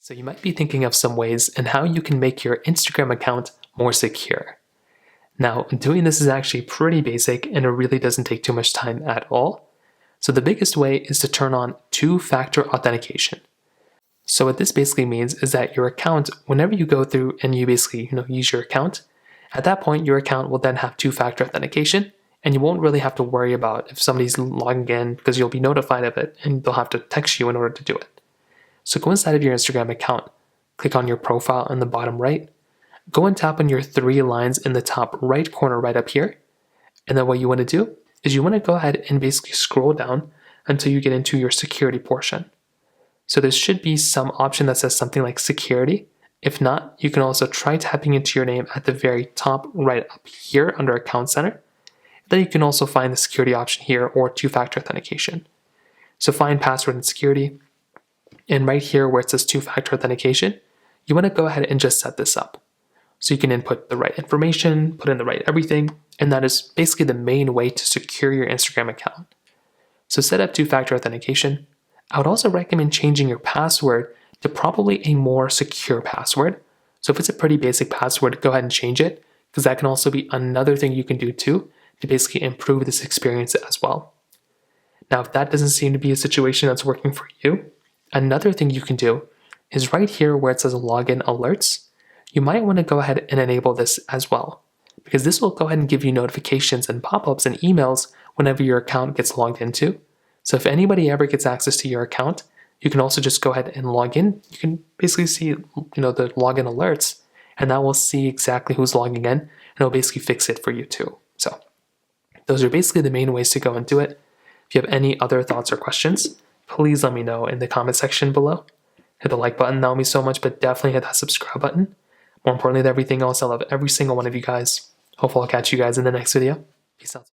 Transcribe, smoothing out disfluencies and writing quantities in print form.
So you might be thinking of some ways and how you can make your Instagram account more secure. Now, doing this is actually pretty basic and it really doesn't take too much time at all. So the biggest way is to turn on two-factor authentication. So what this basically means is that your account, whenever you go through and you basically use your account, at that point your account will then have two-factor authentication and you won't really have to worry about if somebody's logging in because you'll be notified of it and they'll have to text you in order to do it. So go inside of your Instagram account, click on your profile in the bottom right, go and tap on your three lines in the top right corner right up here. And then what you want to do is you want to go ahead and basically scroll down until you get into your security portion. So there should be some option that says something like security. If not, you can also try tapping into your name at the very top right up here under Account Center. Then you can also find the security option here or two-factor authentication. So find password and security. And right here where it says two-factor authentication, you want to go ahead and just set this up. So you can input the right information, put in the right everything, and that is basically the main way to secure your Instagram account. So set up two-factor authentication. I would also recommend changing your password to probably a more secure password. So if it's a pretty basic password, go ahead and change it, because that can also be another thing you can do too to basically improve this experience as well. Now, if that doesn't seem to be a situation that's working for you, another thing you can do is right here where it says login alerts, you might want to go ahead and enable this as well, because this will go ahead and give you notifications and pop-ups and emails whenever your account gets logged into. So if anybody ever gets access to your account, you can also just go ahead and log in. You can basically see, the login alerts, and that will see exactly who's logging in, and it'll basically fix it for you too. So those are basically the main ways to go and do it. If you have any other thoughts or questions, please let me know in the comment section below. Hit the like button, that would mean so much, but definitely hit that subscribe button. More importantly than everything else, I love every single one of you guys. Hopefully I'll catch you guys in the next video. Peace out.